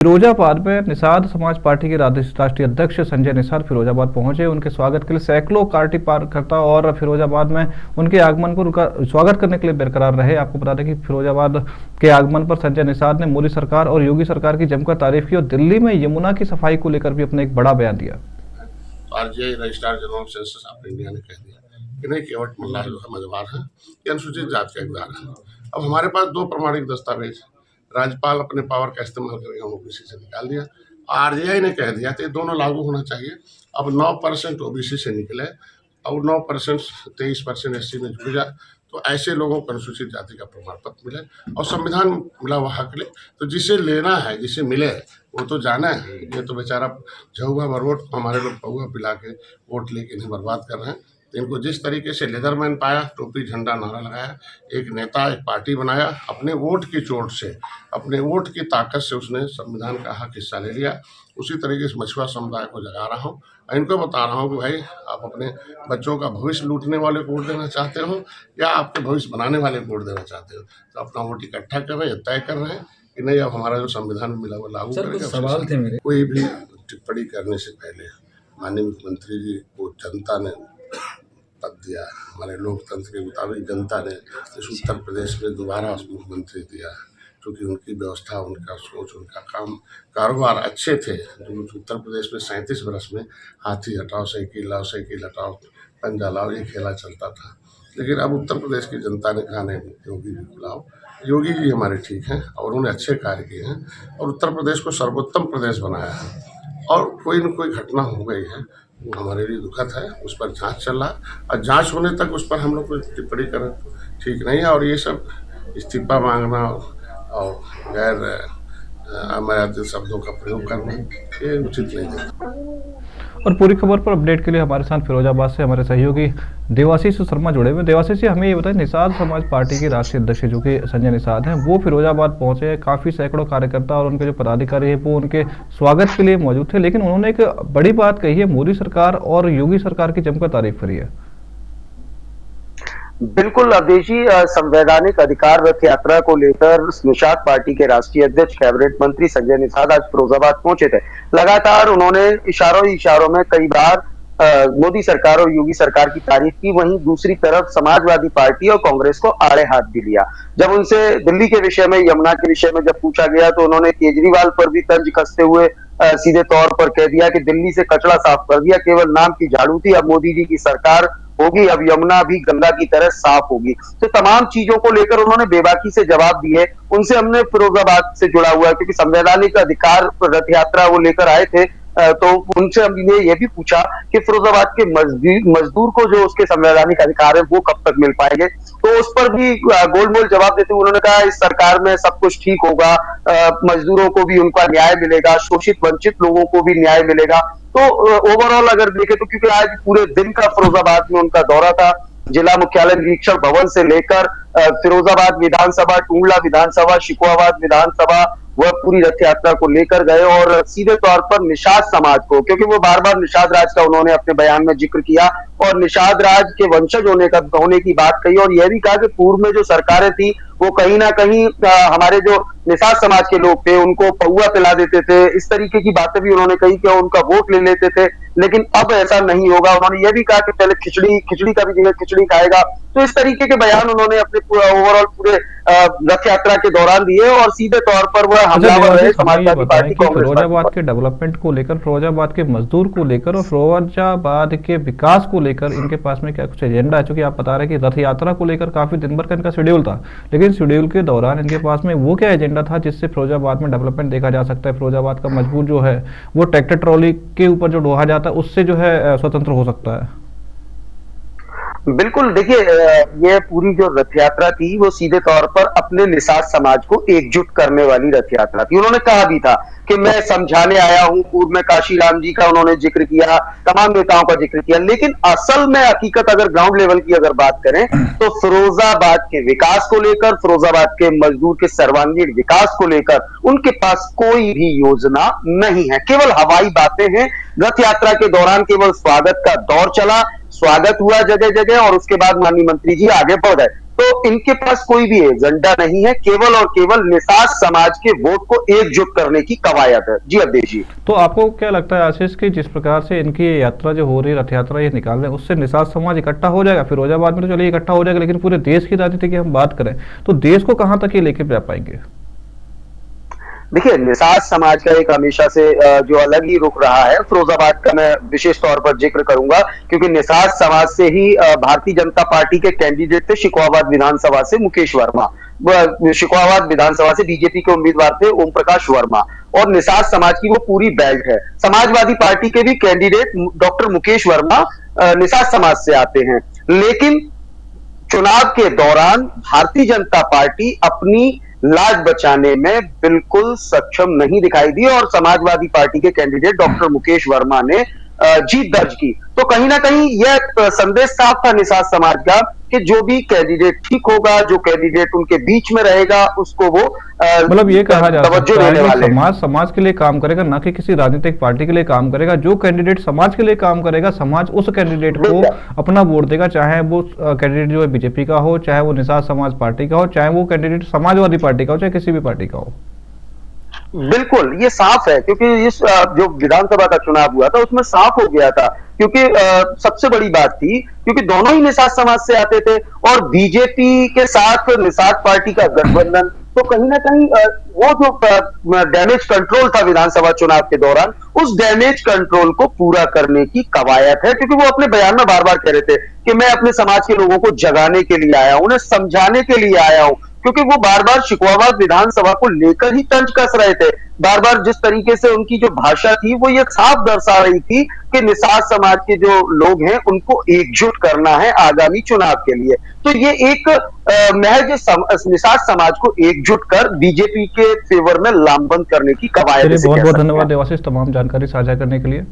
फिरोजाबाद में निषाद समाज पार्टी के राष्ट्रीय अध्यक्ष संजय निषाद फिरोजाबाद पहुंचे। उनके स्वागत के लिए सैकड़ों पार्टी कार्यकर्ता और फिरोजाबाद में उनके आगमन पर उनका स्वागत करने के लिए बरकरार रहे। आपको बता दें कि फिरोजाबाद के आगमन पर संजय निषाद ने मोदी सरकार और योगी सरकार की जमकर तारीफ की और दिल्ली में यमुना की सफाई को लेकर भी अपने एक बड़ा बयान दिया। RGI registrar general of census of India ने कह दिया कि नहीं, केवट मल्लाह जो है मझवार है, ये अनुसूचित जाति का एकदार है। अब हमारे पास दो प्रमाणिक दस्तावेज, राज्यपाल अपने पावर का इस्तेमाल करके ओबीसी से निकाल दिया, आरजीआई ने कह दिया तो ये दोनों लागू होना चाहिए। अब 9% ओबीसी से निकले और 9% 23% एससी में जुड़ जाए तो ऐसे लोगों को अनुसूचित जाति का प्रमाण पत्र मिले और संविधान मिला हुआ हक ले। तो जिसे लेना है, जिसे मिले वो तो जाना है। ये तो बेचारा झुआ भरवोट हमारे लोग पौआ पिला के वोट लेके इन्हें बर्बाद कर रहे हैं। इनको जिस तरीके से लेदरमैन पाया, टोपी झंडा नारा लगाया, एक नेता एक पार्टी बनाया, अपने वोट की चोट से, अपने वोट की ताकत से उसने संविधान का हक हिस्सा ले लिया। उसी तरीके से मछुआ समुदाय को जगा रहा हूँ, इनको बता रहा हूँ कि भाई आप अपने बच्चों का भविष्य लूटने वाले को वोट देना चाहते हो या आपके भविष्य बनाने वाले को वोट देना चाहते हो, तो अपना वोट इकट्ठा कर रहे हैं, तय कर रहे हैं कि नहीं अब हमारा जो संविधान मिला वो लागू करेंगे। सवाल थे मेरे। कोई भी टिप्पणी करने से पहले माननीय मुख्यमंत्री जी को जनता ने पद दिया, हमारे लोकतंत्र के मुताबिक जनता ने इस उत्तर प्रदेश में दोबारा मुख्यमंत्री दिया है, क्योंकि उनकी व्यवस्था, उनका सोच, उनका काम कारोबार अच्छे थे। जो उत्तर प्रदेश में 37 वर्ष में हाथी हटाओ साइकिल लाओ, साइकिल हटाओ पंजा लाओ, ये खेला चलता था। लेकिन अब उत्तर प्रदेश की जनता ने कहा नहीं, योगी जी को लाओ। योगी जी हमारे ठीक हैं और उन्होंने अच्छे कार्य किए हैं और उत्तर प्रदेश को सर्वोत्तम प्रदेश बनाया है। और कोई न कोई घटना हो गई है, वो हमारे लिए दुखद है, उस पर जांच चल रहा है और जांच होने तक उस पर हम लोग कोई टिप्पणी करें ठीक नहीं है। और ये सब इस्तीफा मांगना और गैर अमर्यादित शब्दों का प्रयोग करना ये उचित नहीं है। और पूरी खबर पर अपडेट के लिए हमारे साथ फिरोजाबाद से हमारे सहयोगी देवाशीष शर्मा जुड़े हुए। देवाशीष जी, हमें ये बताएं, निषाद समाज पार्टी के राष्ट्रीय अध्यक्ष जो कि संजय निषाद हैं, वो फिरोजाबाद पहुंचे हैं। काफी सैकड़ों कार्यकर्ता और उनके जो पदाधिकारी है वो उनके स्वागत के लिए मौजूद थे, लेकिन उन्होंने एक बड़ी बात कही है, मोदी सरकार और योगी सरकार की जमकर तारीफ करी है। बिल्कुल अवधेश जी, संवैधानिक अधिकार रथ यात्रा को लेकर निषाद पार्टी के राष्ट्रीय अध्यक्ष कैबिनेट मंत्री संजय निषाद आज फिरोजाबाद पहुंचे थे। लगातार उन्होंने इशारों में कई बार मोदी सरकार और योगी सरकार की तारीफ की, वहीं दूसरी तरफ समाजवादी पार्टी और कांग्रेस को आड़े हाथ भी लिया। जब उनसे दिल्ली के विषय में, यमुना के विषय में जब पूछा गया तो उन्होंने केजरीवाल पर भी तंज कसते हुए सीधे तौर पर कह दिया कि दिल्ली से कचरा साफ कर दिया, केवल नाम की झाड़ू थी, अब मोदी जी की सरकार होगी, अब यमुना भी गंगा की तरह साफ होगी। तो तमाम चीजों को लेकर उन्होंने बेबाकी से जवाब दिए। उनसे हमने फिरोजाबाद से जुड़ा हुआ है क्योंकि संवैधानिक अधिकार रथ यात्रा वो लेकर आए थे, तो उनसे हमने ये भी पूछा कि फिरोजाबाद के मजदूर को जो उसके संवैधानिक अधिकार है वो कब तक मिल पाएंगे। तो उस पर भी गोलमोल जवाब देते हुए उन्होंने कहा इस सरकार में सब कुछ ठीक होगा, मजदूरों को भी उनका न्याय मिलेगा, शोषित वंचित लोगों को भी न्याय मिलेगा। तो ओवरऑल अगर देखें तो, क्योंकि आज पूरे दिन का फिरोजाबाद में उनका दौरा था, जिला मुख्यालय निरीक्षण भवन से लेकर फिरोजाबाद विधानसभा, टूंडला विधानसभा, शिकोहाबाद विधानसभा, वह पूरी रथ यात्रा को लेकर गए और सीधे तौर पर निषाद समाज को, क्योंकि वो बार बार निषाद राज का उन्होंने अपने बयान में जिक्र किया और निषाद राज के वंशज होने की बात कही और यह भी कहा कि पूर्व में जो सरकारें थी वो कहीं ना कहीं हमारे जो निषाद समाज के लोग थे उनको पौआ पिला देते थे, इस तरीके की बातें भी उन्होंने कही कि उनका वोट ले लेते थे। लेकिन अब ऐसा नहीं होगा। उन्होंने यह भी कहा कि पहले खिचड़ी का भी जिन्हें खिचड़ी खाएगा। तो इस तरीके के बयान उन्होंने अपने ओवरऑल पूरे रथ यात्रा के दौरान दिए और सीधे तौर पर वह हमलावर रहे समाजवादी पार्टी फिरोजाबाद के डेवलपमेंट को लेकर, फिरोजाबाद के मजदूर को लेकर और फिरोजाबाद के विकास को लेकर इनके पास में क्या कुछ एजेंडा है? क्योंकि आप बता रहे हैं कि रथ यात्रा को लेकर काफी दिन भर का इनका शेड्यूल था, लेकिन शेड्यूल के दौरान इनके पास में वो क्या एजेंडा था जिससे फिरोजाबाद में डेवलपमेंट देखा जा सकता है? फिरोजाबाद का मजबूर जो है वो ट्रैक्टर ट्रॉली के ऊपर जो ढोया जाता है उससे जो है स्वतंत्र हो सकता है। बिल्कुल, देखिए ये पूरी जो रथ यात्रा थी वो सीधे तौर पर अपने निषाद समाज को एकजुट करने वाली रथ यात्रा थी। उन्होंने कहा भी था कि मैं समझाने आया हूं, पूर्व में काशीराम जी का उन्होंने जिक्र किया, तमाम नेताओं का जिक्र किया, लेकिन असल में हकीकत अगर ग्राउंड लेवल की अगर बात करें तो फिरोजाबाद के विकास को लेकर, फिरोजाबाद के मजदूर के सर्वांगीण विकास को लेकर उनके पास कोई भी योजना नहीं है, केवल हवाई बातें हैं। रथ यात्रा के दौरान केवल स्वागत का दौर चला, स्वागत हुआ जगह जगह और उसके बाद माननीय मंत्री जी आगे बढ़ गए। तो इनके पास कोई भी एजेंडा नहीं है, केवल और केवल निषाद समाज के वोट को एकजुट करने की कवायद है। जी अवधेश जी। तो आपको क्या लगता है आशीष कि जिस प्रकार से इनकी ये यात्रा जो हो रही है, रथ यात्रा ये निकाल रहे हैं, उससे निषाद समाज इकट्ठा हो जाएगा? फिरोजाबाद में तो चलिए इकट्ठा हो जाएगा, लेकिन पूरे देश की राजनीति की हम बात करें तो देश को कहां तक ये लेके जा पाएंगे? देखिए, निषाद समाज का एक हमेशा से जो अलग ही रुख रहा है, फिरोजाबाद का मैं विशेष तौर पर जिक्र करूंगा, क्योंकि निषाद समाज से ही भारतीय जनता पार्टी के कैंडिडेट थे शिकोहाबाद विधानसभा से मुकेश वर्मा, शिकोहाबाद विधानसभा से बीजेपी के उम्मीदवार थे ओम प्रकाश वर्मा, और निषाद समाज की वो पूरी बेल्ट है। समाजवादी पार्टी के भी कैंडिडेट डॉक्टर मुकेश वर्मा निषाद समाज से आते हैं, लेकिन चुनाव के दौरान भारतीय जनता पार्टी अपनी लाज बचाने में बिल्कुल सक्षम नहीं दिखाई दी और समाजवादी पार्टी के कैंडिडेट डॉक्टर मुकेश वर्मा ने जीत दर्ज की। तो कहीं ना कहीं यह संदेश साफ था निषाद समाज का कि जो भी कैंडिडेट ठीक होगा, जो कैंडिडेट उनके बीच में रहेगा, उसको वो मतलब ये कहा जा तवज्जो सकता है देने कि वाले। समाज के लिए काम करेगा, ना कि किसी राजनीतिक पार्टी के लिए काम करेगा। जो कैंडिडेट समाज के लिए काम करेगा, समाज उस कैंडिडेट को अपना वोट देगा, चाहे वो कैंडिडेट जो है बीजेपी का हो, चाहे वो निषाद समाज पार्टी का हो, चाहे वो कैंडिडेट समाजवादी पार्टी का हो, चाहे किसी भी पार्टी का हो। बिल्कुल, ये साफ है, क्योंकि इस जो विधानसभा का चुनाव हुआ था उसमें साफ हो गया था, क्योंकि सबसे बड़ी बात थी क्योंकि दोनों ही निषाद समाज से आते थे और बीजेपी के साथ निषाद पार्टी का गठबंधन, तो कहीं ना कहीं वो जो डैमेज कंट्रोल था विधानसभा चुनाव के दौरान, उस डैमेज कंट्रोल को पूरा करने की कवायद है। क्योंकि वो अपने बयान में बार बार कह रहे थे कि मैं अपने समाज के लोगों को जगाने के लिए आया हूं, उन्हें समझाने के लिए आया हूं, क्योंकि वो बार बार शिकोहाबाद विधानसभा को लेकर ही तंज कस रहे थे। बार बार जिस तरीके से उनकी जो भाषा थी वो ये साफ दर्शा रही थी कि निषाद समाज के जो लोग हैं उनको एकजुट करना है आगामी चुनाव के लिए। तो ये एक महज निषाद समाज को एकजुट कर बीजेपी के फेवर में लामबंद करने की कवायद। बहुत बहुत धन्यवाद देवाशीष तमाम जानकारी साझा करने के लिए।